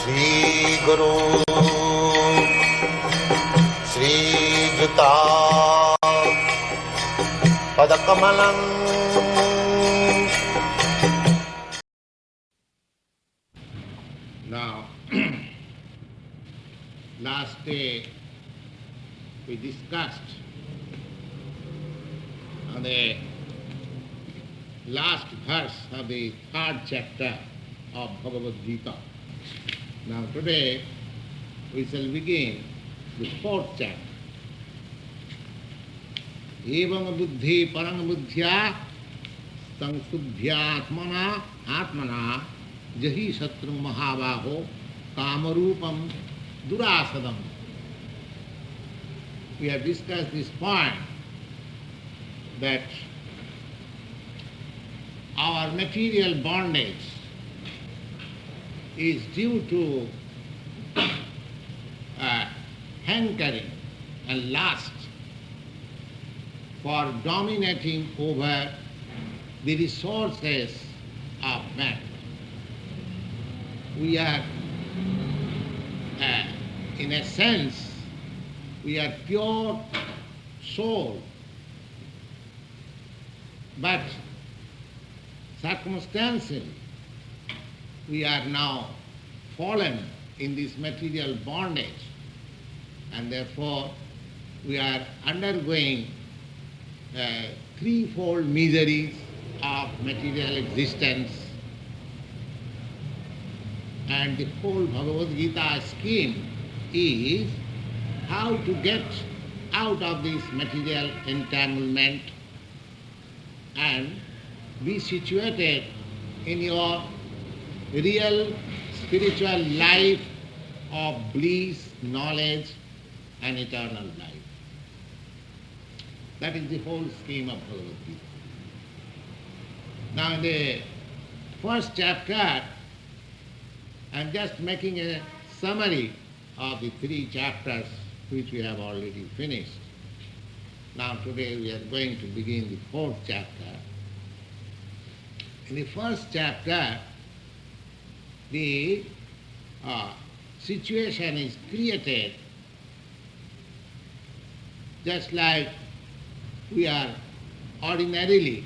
Shri Guru श्रीयुता पदकमलं Now, last day we discussed on the last verse of the third chapter of Bhagavad Gita. Now today we shall begin the fourth chapter. Evam buddhi parang buddhya samsubhyatmana atmana jahi satru mahabaho kamarupam durasadam. We have discussed this point that our material bondage is due to hankering and lust for dominating over the resources of man. We are, in a sense, we are pure soul, but circumstantially we are now fallen in this material bondage, and therefore we are undergoing threefold miseries of material existence. And the whole Bhagavad Gita scheme is how to get out of this material entanglement and be situated in your real spiritual life of bliss, knowledge and eternal life. That is the whole scheme of Bhagavad Gita. Now in the first chapter, I am just making a summary of the three chapters which we have already finished. Now today we are going to begin the fourth chapter. In the first chapter, the situation is created just like we are ordinarily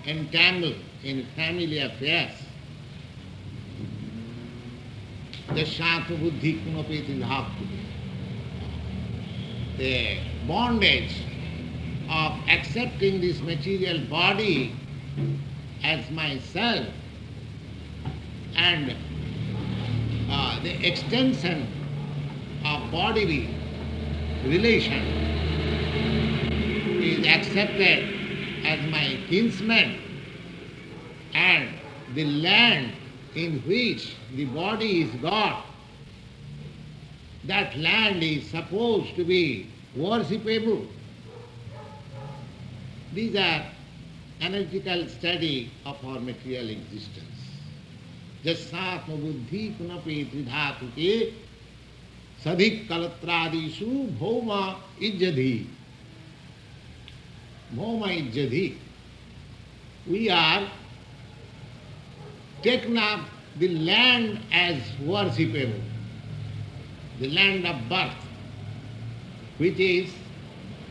entangled in family affairs. Jasyatma buddhi kunapeti dhatu. The bondage of accepting this material body as myself and the extension of bodily relation is accepted as my kinsman, and the land in which the body is got, that land is supposed to be worshipable. These are analytical study of our material existence. Jasyatma buddhi kunapi tridhatuke sadhik kalatradisu bhoma ijjadhi. Bhoma ijjadhi. We are taken up the land as worshipable, the land of birth, which is,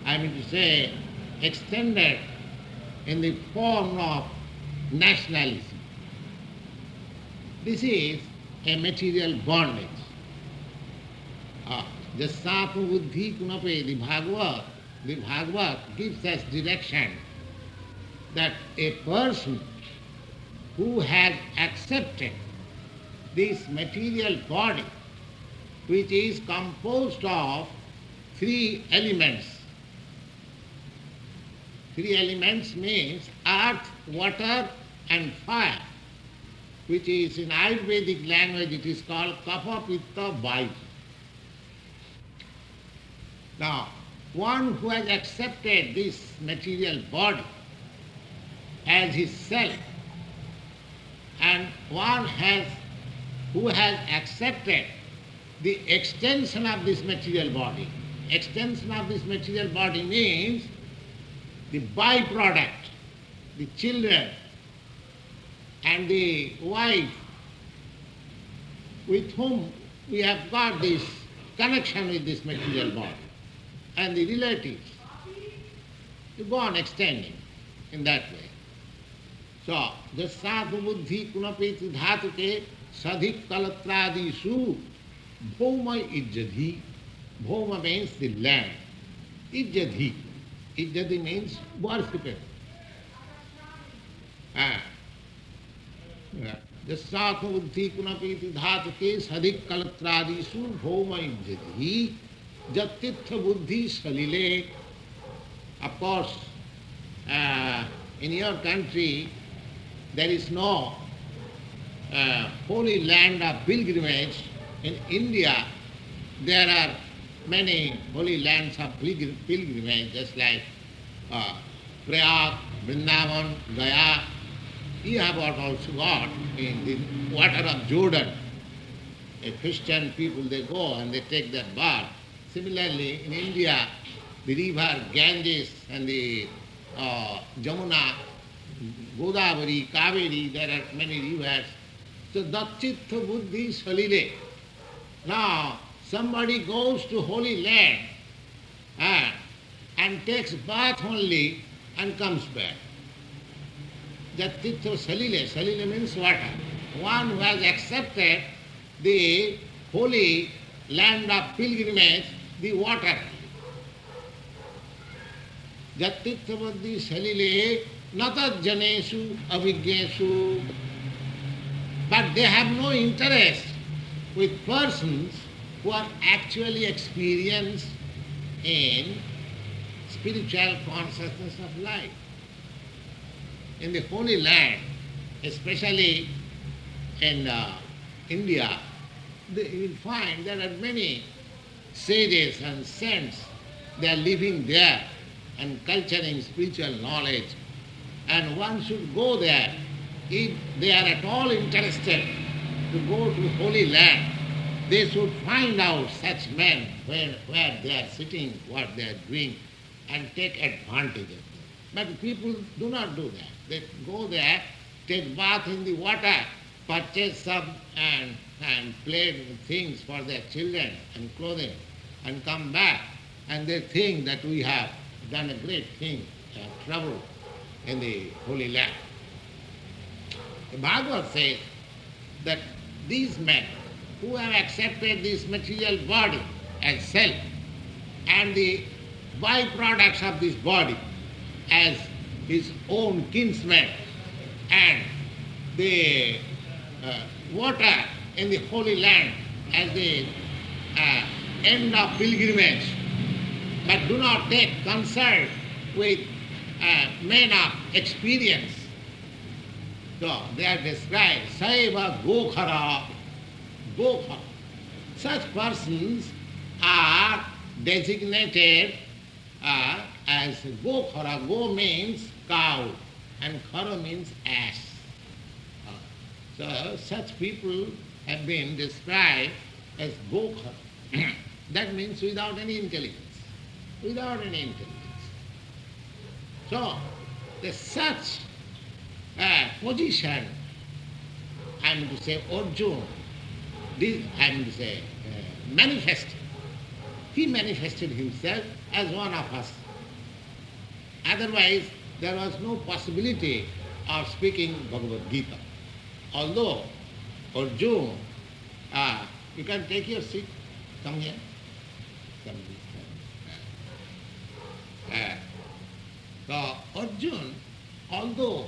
I mean to say, extended in the form of nationalism. This is a material bondage. Jasyatma buddhi kunape, the Bhagavad gives us direction that a person who has accepted this material body, which is composed of three elements. Three elements means earth, water and fire, which is in Ayurvedic language it is called kapha, pitta, vayu. Now, one who has accepted this material body as his self, and one who has accepted the extension of this material body. Extension of this material body means the byproduct, the children and the wife with whom we have got this connection with this material body, and the relatives. You go on extending in that way. So, jasatu buddhi kunapeti dhatuke sadhik kalatradisu bhoma ijjadhi. Bhoma means the land. Ijjadhi. Ijjadhi means worshipper. Jasatu buddhi kunapeti dhatuke sadhik kalatradisu bhoma ijjadhi jattitha buddhi salile. Of course, in your country, there is no holy land of pilgrimage. In India, there are many holy lands of pilgrimage, just like Prayag, Vrindavan, Gaya. You have also got in the water of Jordan. Christian people, they go and they take their bath. Similarly, in India, the river Ganges and the Jamuna, Godavari, Kaveri, there are many rivers. So, Dachittha Buddhi Salile. Now, somebody goes to holy land and takes bath only and comes back. Dachittha Salile. Salile means water. One who has accepted the holy land of pilgrimage, the water. Jattitthavaddi salile natad janesu avigyesu. But they have no interest with persons who are actually experienced in spiritual consciousness of life. In the Holy Land, especially in India, you will find there are many sages and saints. They are living there and culturing spiritual knowledge. And one should go there. If they are at all interested to go to Holy Land, they should find out such men where they are sitting, what they are doing, and take advantage of them. But people do not do that. They go there, take bath in the water, purchase some and play things for their children and clothing, and come back, and they think that we have done a great thing, travel in the Holy Land. The Bhagavad says that these men who have accepted this material body as self and the byproducts of this body as his own kinsmen and the water in the Holy Land as the end of pilgrimage, but do not take concern with men of experience. So they are described, Saiva Gokhara, Gokhara. Such persons are designated as Gokhara. Go means cow and Khara means ass. So such people have been described as Gokhara. That means without any intelligence. Without any intelligence. So, the such position, I am to say Arjuna, manifested. He manifested himself as one of us. Otherwise, there was no possibility of speaking Bhagavad Gita. Although Arjuna, you can take your seat. Come here. Come here. So Arjuna, although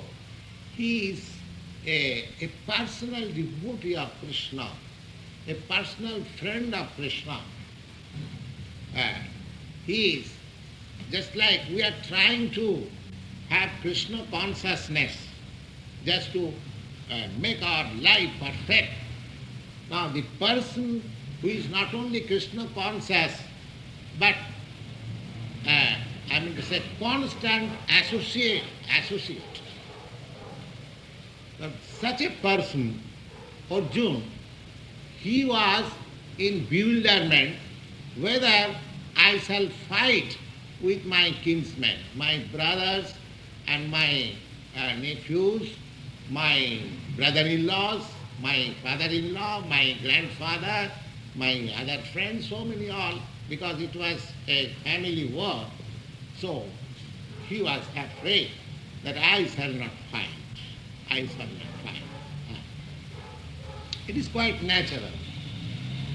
he is a personal devotee of Krishna, a personal friend of Krishna, he is just like we are trying to have Krishna consciousness just to make our life perfect. Now the person who is not only Krishna conscious, but constant associate. But such a person, Arjuna, he was in bewilderment whether I shall fight with my kinsmen, my brothers and my nephews, my brother-in-laws, my father-in-law, my grandfather, my other friends, so many all, because it was a family war. So he was afraid that I shall not fight. I shall not fight. It is quite natural.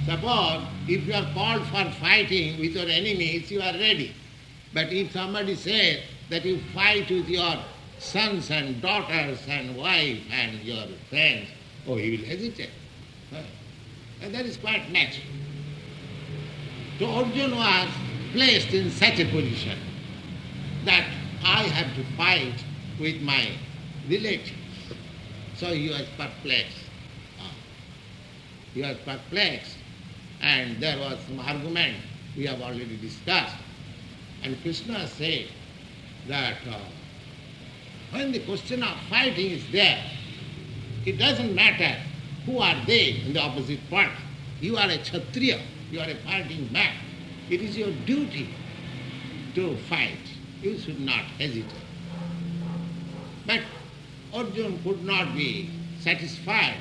Suppose if you are called for fighting with your enemies, you are ready. But if somebody says that you fight with your sons and daughters and wife and your friends, oh, he will hesitate. And that is quite natural. So Arjuna was placed in such a position that I have to fight with my relatives. So he was perplexed. He was perplexed, and there was some argument we have already discussed. And Krishna said that when the question of fighting is there, it doesn't matter who are they in the opposite party. You are a Kshatriya, you are a fighting man. It is your duty to fight. You should not hesitate. But Arjuna could not be satisfied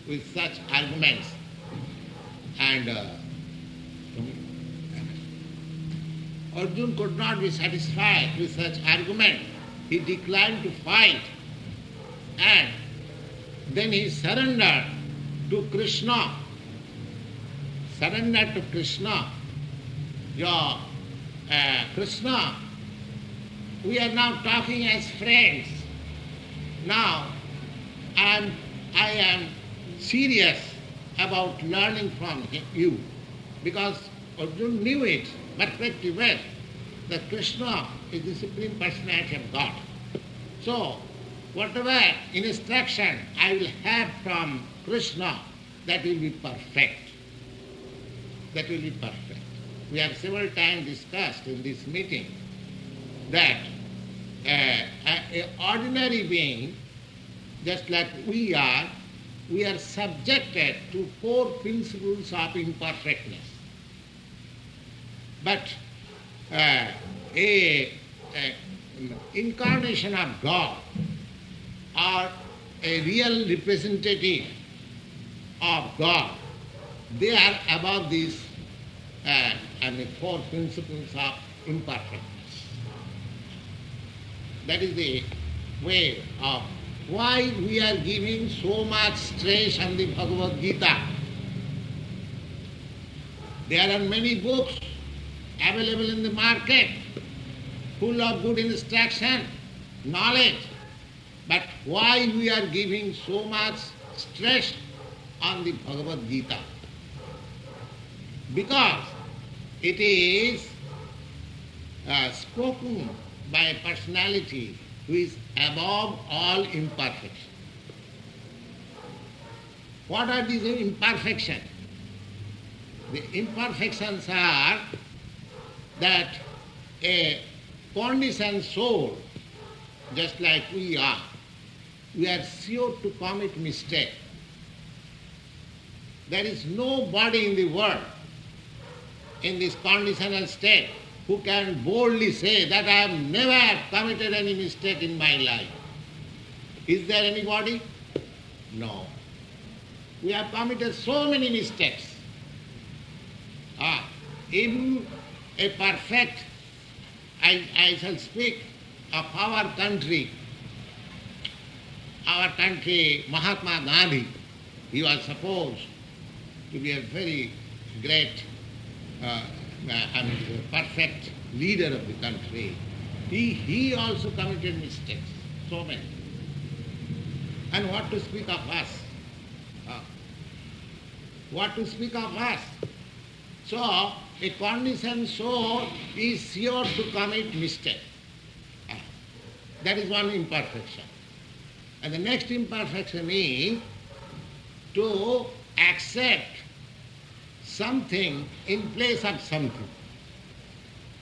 with such arguments. And Arjuna could not be satisfied with such argument. He declined to fight, and then he surrendered to Krishna. Surrendered to Krishna. Krishna, we are now talking as friends. Now I am serious about learning from you, because Arjuna knew it perfectly well that Krishna is the Supreme Personality of God. So whatever instruction I will have from Krishna, that will be perfect. That will be perfect. We have several times discussed in this meeting that an ordinary being, just like we are subjected to 4 principles of imperfectness. But a incarnation of God or a real representative of God, they are above these 4 principles of imperfectness. That is the way of why we are giving so much stress on the Bhagavad Gita. There are many books available in the market, full of good instruction, knowledge. But why we are giving so much stress on the Bhagavad Gita? Because it is spoken by a personality who is above all imperfection. What are these imperfections? The imperfections are that a conditioned soul, just like we are sure to commit mistake. There is nobody in the world in this conditional state who can boldly say that I have never committed any mistake in my life. Is there anybody? No. We have committed so many mistakes. Even a perfect, I shall speak of our country, Mahatma Gandhi. He was supposed to be a very great, perfect leader of the country. He also committed mistakes, so many. And what to speak of us? What to speak of us? So, a conditioned soul is sure to commit mistake. That is one imperfection. And the next imperfection is to accept something in place of something.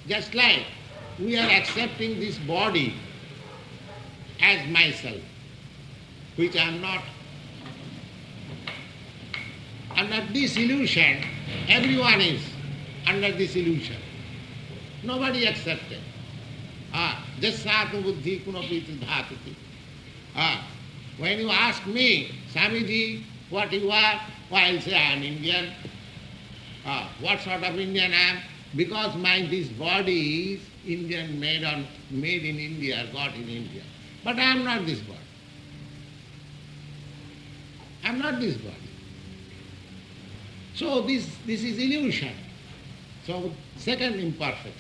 Just like we are accepting this body as myself, which I am not. Under this illusion, everyone is under this illusion. Nobody accepted. Jasatu buddhi kunapiti dhatuti. When you ask me, Swamiji, what you are, well, I'll say I am Indian. What sort of Indian I am? Because this body is Indian, made in India, got in India. But I am not this body. I am not this body. So this is illusion. So second imperfection.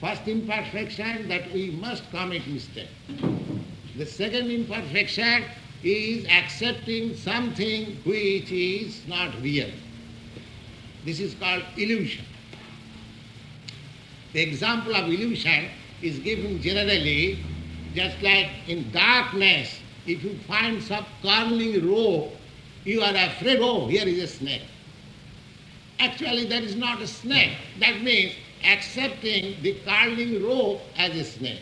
First imperfection, that we must commit mistake. The second imperfection is accepting something which is not real. This is called illusion. The example of illusion is given generally, just like in darkness, if you find some curling rope, you are afraid, oh, here is a snake. Actually, that is not a snake. That means accepting the curling rope as a snake.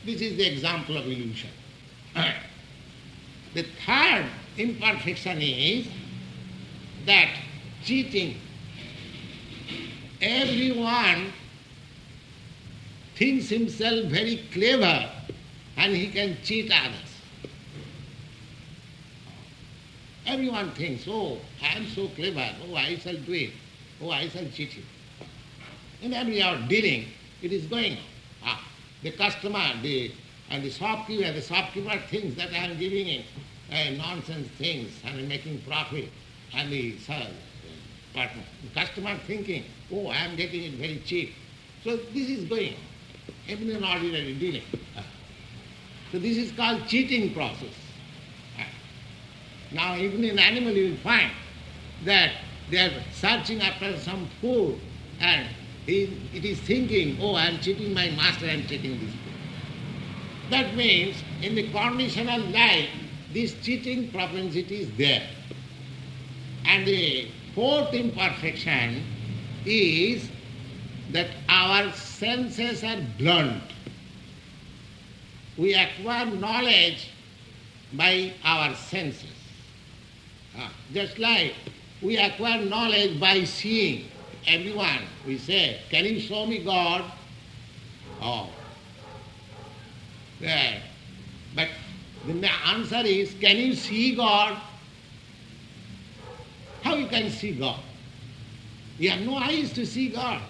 This is the example of illusion. The third imperfection is that cheating. Everyone thinks himself very clever and he can cheat others. Everyone thinks, oh, I am so clever, oh, I shall do it, oh, I shall cheat him. In every hour dealing, it is going on. The customer and the shopkeeper thinks that I am giving him nonsense things and making profit. And the customer thinking, oh, I am getting it very cheap. So this is going on, even in ordinary dealing. So this is called cheating process. Now even in animal you will find that they are searching after some food and it is thinking, oh, I am cheating my master, I am cheating this food. That means in the conditional life, this cheating propensity is there. And the fourth imperfection is that our senses are blunt. We acquire knowledge by our senses. Just like we acquire knowledge by seeing. Everyone, we say, can you show me God? Oh. Yeah. But the answer is, can you see God? How you can see God? You have no eyes to see God.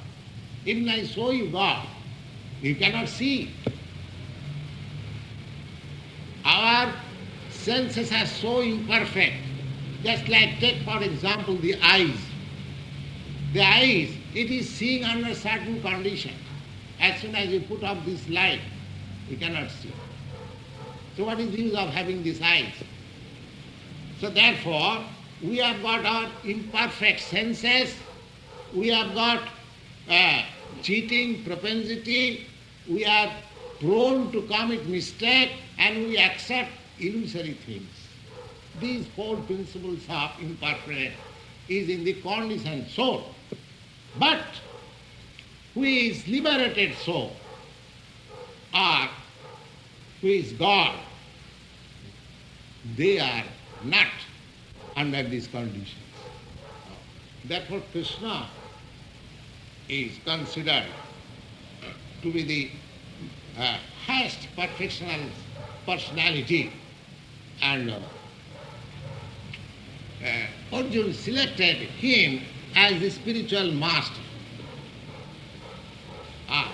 Even I show you God, you cannot see. Our senses are so imperfect. Just like, take for example the eyes. The eyes, it is seeing under certain conditions. As soon as you put up this light, you cannot see. So what is the use of having these eyes? So therefore, we have got our imperfect senses, we have got cheating propensity, we are prone to commit mistake, and we accept illusory things. These four principles of imperfect is in the conditioned soul. But who is liberated soul, or who is God, they are not under these conditions. Therefore Krishna is considered to be the highest perfectional personality, and Arjuna selected him as the spiritual master.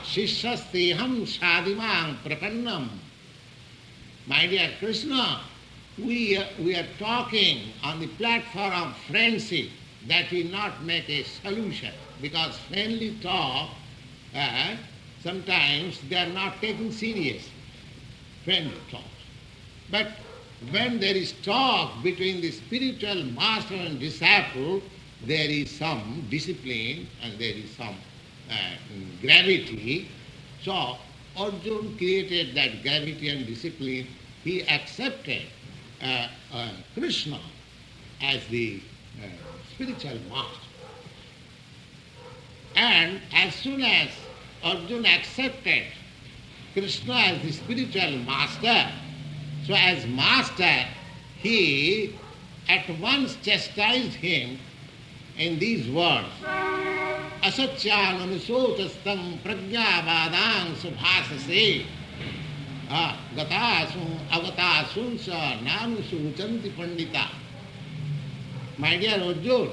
Shishasteham sadimam prapannam. My dear Krishna, we are talking on the platform of friendship. That will not make a solution, because friendly talk, sometimes they are not taken serious, friendly talk. But when there is talk between the spiritual master and disciple, there is some discipline and there is some gravity. So Arjuna created that gravity and discipline. He accepted Krishna as the spiritual master. And as soon as Arjuna accepted Krishna as the spiritual master, so as master, he at once chastised him in these words: Asatyan anusotastam pragyavadang subhasase. Gatasu, Agatasunsa, Nanusu, Uchanti Pandita. My dear Arjuna,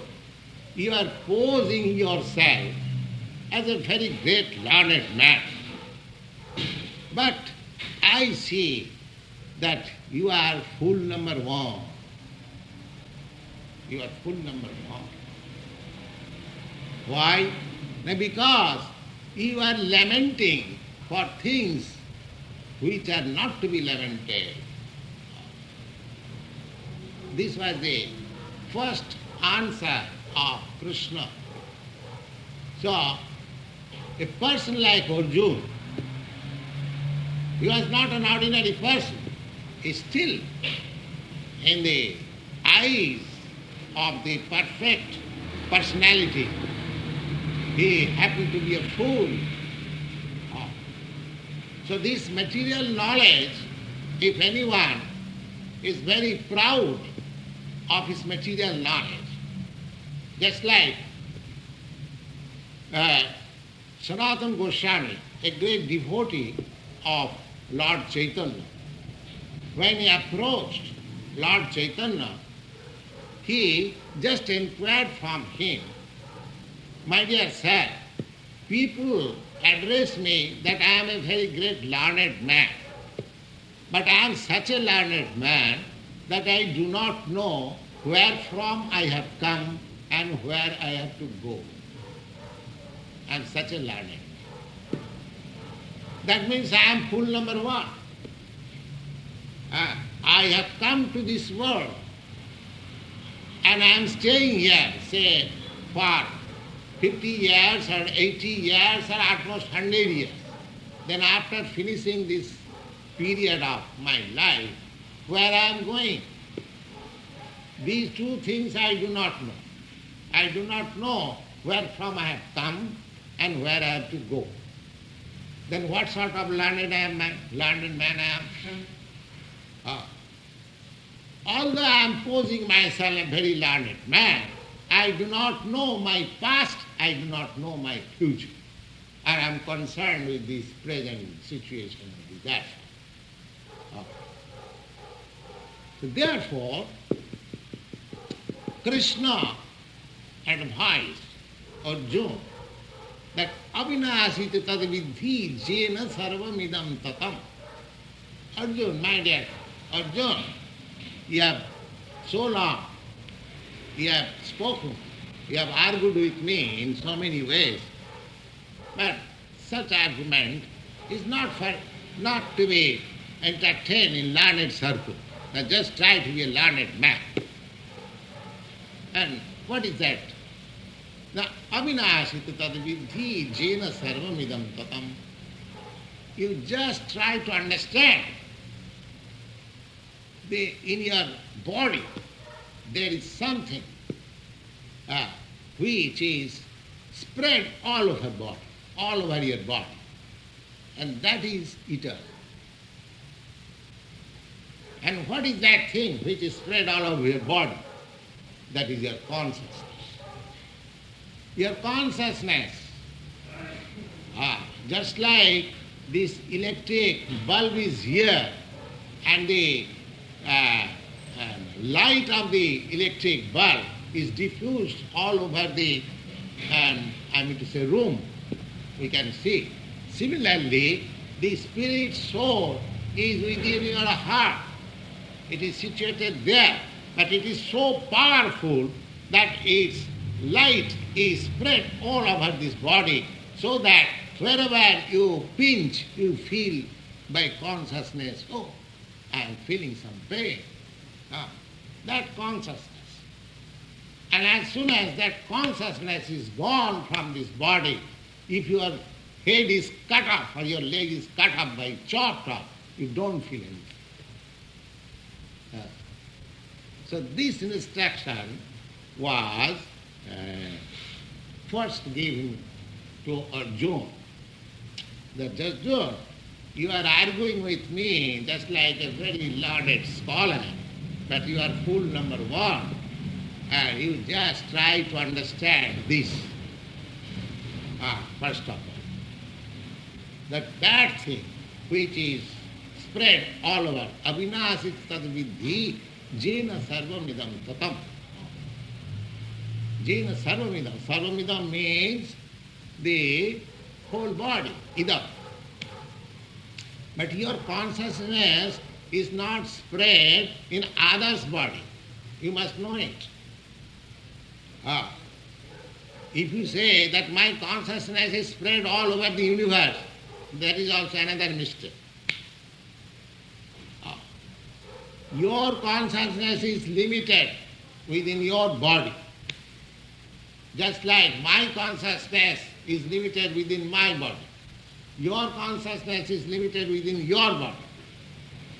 you are posing yourself as a very great learned man. But I see that you are fool number one. You are fool number one. Why? Because you are lamenting for things which are not to be lamented. This was the first answer of Krishna. So, a person like Arjuna, he was not an ordinary person. He still, in the eyes of the perfect personality, he happened to be a fool. So this material knowledge, if anyone is very proud of his material knowledge, just like Sanatana Goswami, a great devotee of Lord Chaitanya, when he approached Lord Chaitanya, he just inquired from him, "My dear sir, people address me that I am a very great learned man, but I am such a learned man that I do not know where from I have come and where I have to go. I am such a learned man. That means I am fool number one. I have come to this world and I am staying here, say, for 50 years or 80 years or at most 100 years. Then after finishing this period of my life, where I am going? These two things I do not know. I do not know where from I have come and where I have to go. Then what sort of learned man I am? Although I am posing myself a very learned man, I do not know my past, I do not know my future. And I am concerned with this present situation of disaster. So therefore, Krishna advised Arjuna that avinashita tad vidhi jena sarvam idam tatam. Arjuna, my dear Arjuna, you have so long, you have spoken, you have argued with me in so many ways, but such argument is not to be entertained in learned circle. Now just try to be a learned man. And what is that? Now, avinashita tad vidhi jena sarvam idam tatam. You just try to understand in your body there is something which is spread all over body, all over your body, and that is eternal. And what is that thing which is spread all over your body? That is your consciousness. Your consciousness, just like this electric bulb is here and the light of the electric bulb is diffused all over the, room, we can see. Similarly, the spirit soul is within your heart. It is situated there, but it is so powerful that its light is spread all over this body, so that wherever you pinch, you feel by consciousness, oh, I am feeling some pain. That consciousness. And as soon as that consciousness is gone from this body, if your head is cut off or your leg is cut off by chopped off, you don't feel anything. So this instruction was first given to Arjuna. That Arjuna, you are arguing with me just like a very learned scholar, but you are fool number one, and you just try to understand this. First of all, that thing which is spread all over. Avinasit tad vidhi jena sarvamidam tatam. Jena sarvamidam. Sarvamidam means the whole body, idam. But your consciousness is not spread in others' body. You must know it. If you say that my consciousness is spread all over the universe, that is also another mistake. Your consciousness is limited within your body. Just like my consciousness is limited within my body. Your consciousness is limited within your body.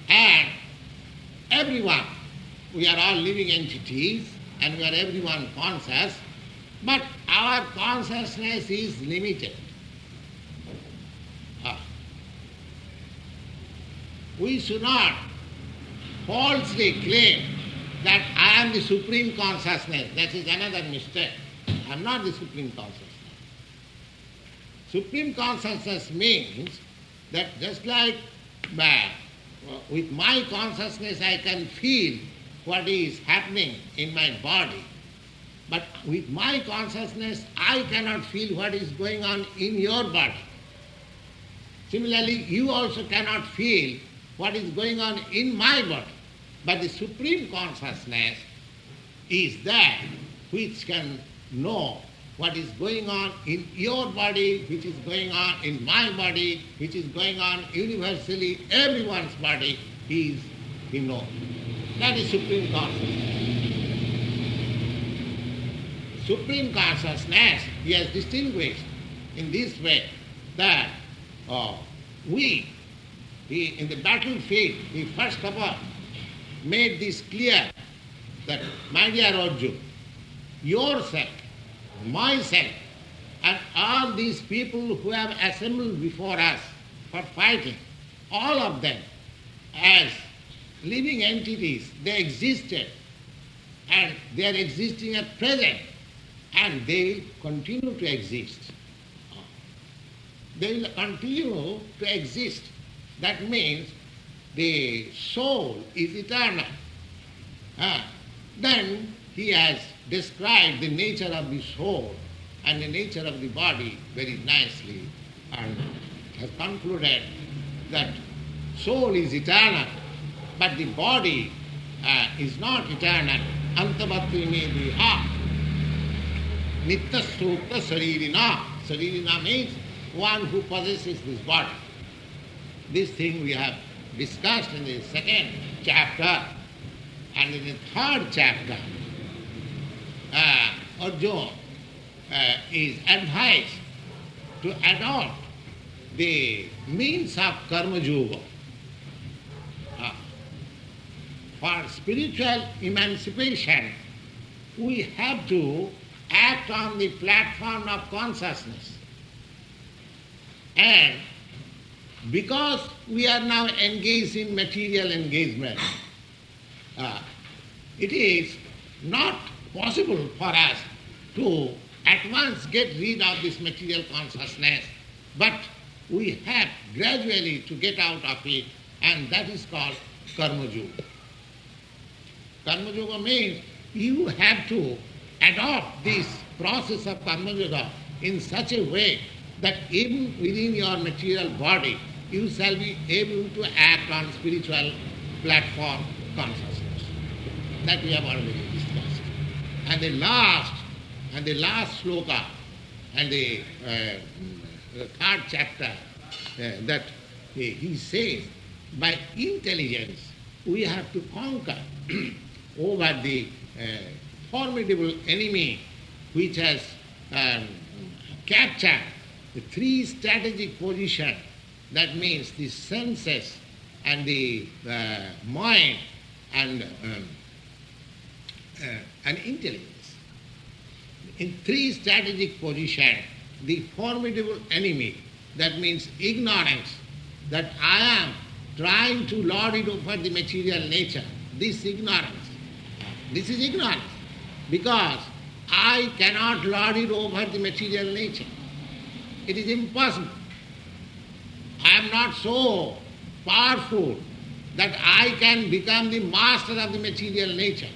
And everyone, we are all living entities and we are everyone conscious, but our consciousness is limited. We should not falsely claim that I am the supreme consciousness. That is another mistake. I am not the supreme consciousness. Supreme consciousness means that just like with my consciousness I can feel what is happening in my body, but with my consciousness I cannot feel what is going on in your body. Similarly, you also cannot feel what is going on in my body. But the supreme consciousness is that which can know what is going on in your body, which is going on in my body, which is going on universally, everyone's body, he knows. That is supreme consciousness. Supreme consciousness, he has distinguished in this way that in the battlefield, he first of all made this clear that, my dear Arjuna, yourself, myself, and all these people who have assembled before us for fighting, all of them as living entities, they existed and they are existing at present and they will continue to exist. They will continue to exist. That means the soul is eternal. Then he has described the nature of the soul and the nature of the body very nicely and has concluded that soul is eternal, but the body is not eternal. Antavatri me deha nitya sukta saririna. Saririna means one who possesses this body. This thing we have discussed in the second chapter, and in the third chapter, Arjuna is advised to adopt the means of karma yoga. For spiritual emancipation, we have to act on the platform of consciousness. And because we are now engaged in material engagement, it is not possible for us to at once get rid of this material consciousness, but we have gradually to get out of it, and that is called karma yoga. Karma yoga means you have to adopt this process of karma yoga in such a way that even within your material body, you shall be able to act on spiritual platform consciousness. That we have already discussed. And the last sloka and the third chapter, that he says, by intelligence we have to conquer over the formidable enemy which has captured the three strategic positions. That means the senses and the mind and intelligence. In three strategic positions, the formidable enemy, that means ignorance, that I am trying to lord it over the material nature, this ignorance. This is ignorance, because I cannot lord it over the material nature. It is impossible. I am not so powerful that I can become the master of the material nature.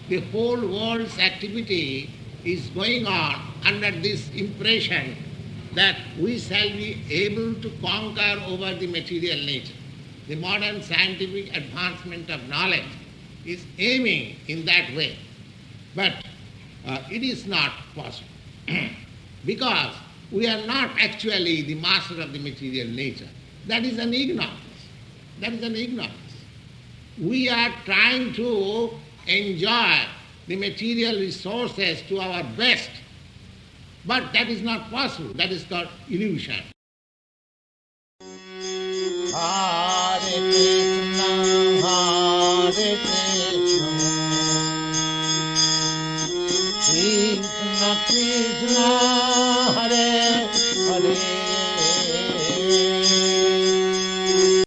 The whole world's activity is going on under this impression that we shall be able to conquer over the material nature. The modern scientific advancement of knowledge is aiming in that way. But it is not possible because we are not actually the master of the material nature. That is an ignorance. That is an ignorance. We are trying to enjoy the material resources to our best, but that is not possible. That is called illusion.